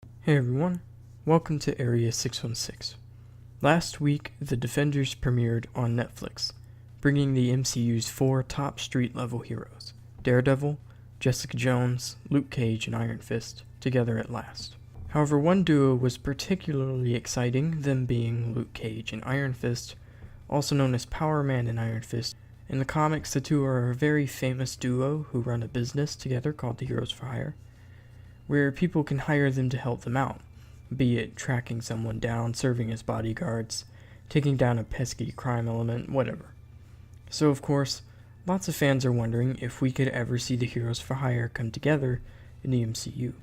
Hey everyone, welcome to Area 616. Last week, The Defenders premiered on Netflix, bringing the MCU's 4 top street-level heroes, Daredevil, Jessica Jones, Luke Cage, and Iron Fist, together at last. However, one duo was particularly exciting, them being Luke Cage and Iron Fist, also known as Power Man and Iron Fist. In the comics, the two are a very famous duo who run a business together called the Heroes for Hire, where people can hire them to help them out, be it tracking someone down, serving as bodyguards, taking down a pesky crime element, whatever. So of course, lots of fans are wondering if we could ever see the Heroes for Hire come together in the MCU.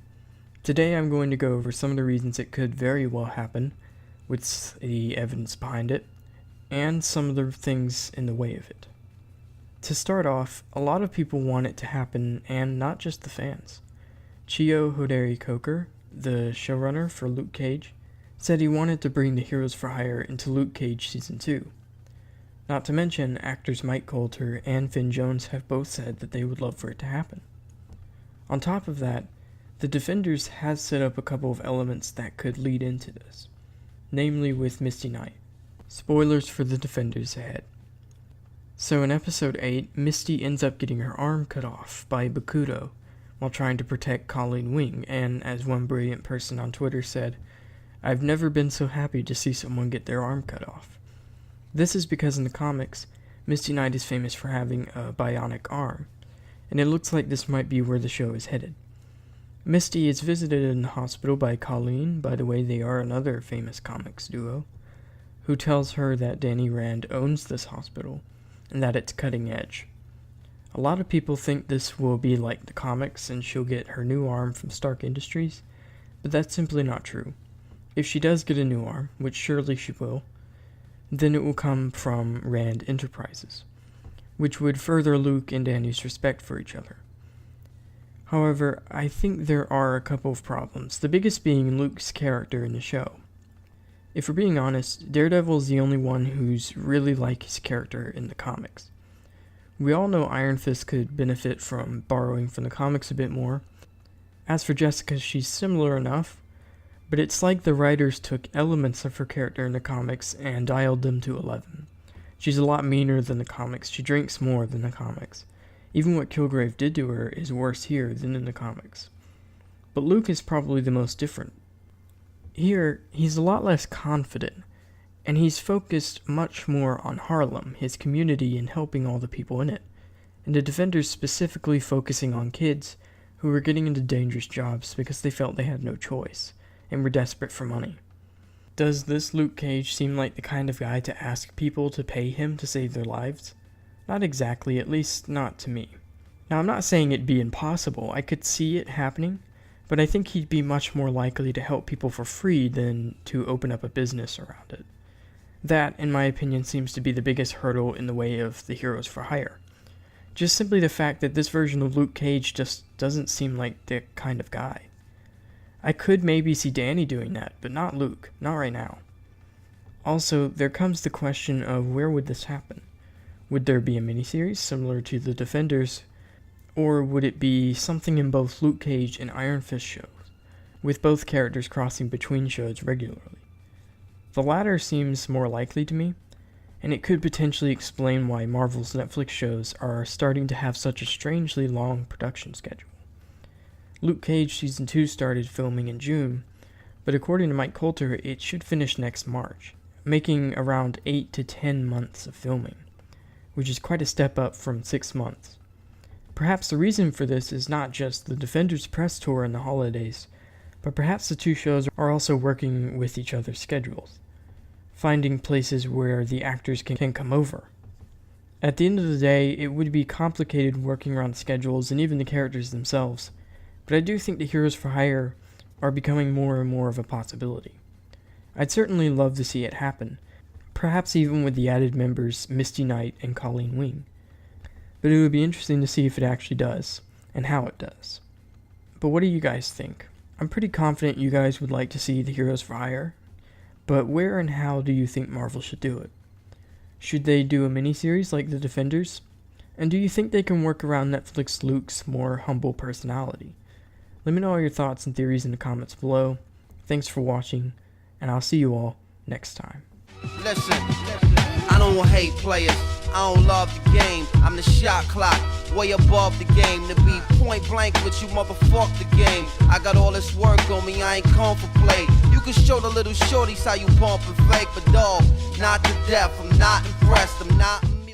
Today I'm going to go over some of the reasons it could very well happen, with the evidence behind it, and some of the things in the way of it. To start off, a lot of people want it to happen, and not just the fans. Chio Hoderi Coker, the showrunner for Luke Cage, said he wanted to bring the Heroes for Hire into Luke Cage Season 2. Not to mention, actors Mike Colter and Finn Jones have both said that they would love for it to happen. On top of that, The Defenders has set up a couple of elements that could lead into this, namely with Misty Knight. Spoilers for The Defenders ahead. So in Episode 8, Misty ends up getting her arm cut off by Bakuto while trying to protect Colleen Wing, and as one brilliant person on Twitter said, "I've never been so happy to see someone get their arm cut off." This is because in the comics, Misty Knight is famous for having a bionic arm, and it looks like this might be where the show is headed. Misty is visited in the hospital by Colleen, by the way they are another famous comics duo, who tells her that Danny Rand owns this hospital, and that it's cutting edge. A lot of people think this will be like the comics and she'll get her new arm from Stark Industries, but that's simply not true. If she does get a new arm, which surely she will, then it will come from Rand Enterprises, which would further Luke and Danny's respect for each other. However, I think there are a couple of problems, the biggest being Luke's character in the show. If we're being honest, Daredevil is the only one who's really like his character in the comics. We all know Iron Fist could benefit from borrowing from the comics a bit more. As for Jessica, she's similar enough, but it's like the writers took elements of her character in the comics and dialed them to 11. She's a lot meaner than the comics, she drinks more than the comics. Even what Kilgrave did to her is worse here than in the comics. But Luke is probably the most different. Here, he's a lot less confident, and he's focused much more on Harlem, his community, and helping all the people in it, and the Defenders specifically focusing on kids who were getting into dangerous jobs because they felt they had no choice, and were desperate for money. Does this Luke Cage seem like the kind of guy to ask people to pay him to save their lives? Not exactly, at least not to me. Now, I'm not saying it'd be impossible, I could see it happening, but I think he'd be much more likely to help people for free than to open up a business around it. That, in my opinion, seems to be the biggest hurdle in the way of the Heroes for Hire. Just simply the fact that this version of Luke Cage just doesn't seem like the kind of guy. I could maybe see Danny doing that, but not Luke, not right now. Also, there comes the question of where would this happen? Would there be a miniseries similar to The Defenders, or would it be something in both Luke Cage and Iron Fist shows, with both characters crossing between shows regularly? The latter seems more likely to me, and it could potentially explain why Marvel's Netflix shows are starting to have such a strangely long production schedule. Luke Cage Season 2 started filming in June, but according to Mike Colter, it should finish next March, making around 8 to 10 months of filming, which is quite a step up from 6 months. Perhaps the reason for this is not just the Defenders press tour in the holidays, but perhaps the two shows are also working with each other's schedules, finding places where the actors can come over. At the end of the day, it would be complicated working around schedules and even the characters themselves, but I do think the Heroes for Hire are becoming more and more of a possibility. I'd certainly love to see it happen, perhaps even with the added members Misty Knight and Colleen Wing. But it would be interesting to see if it actually does, and how it does. But what do you guys think? I'm pretty confident you guys would like to see the Heroes for Hire, but where and how do you think Marvel should do it? Should they do a miniseries like The Defenders? And do you think they can work around Netflix Luke's more humble personality? Let me know all your thoughts and theories in the comments below. Thanks for watching, and I'll see you all next time. Listen, I don't hate players, I don't love the game. I'm the shot clock, way above the game. To be point blank with you, motherfuck the game. I got all this work on me, I ain't come for play. You can show the little shorties how you pump and fake, but dog, not to death. I'm not impressed, I'm not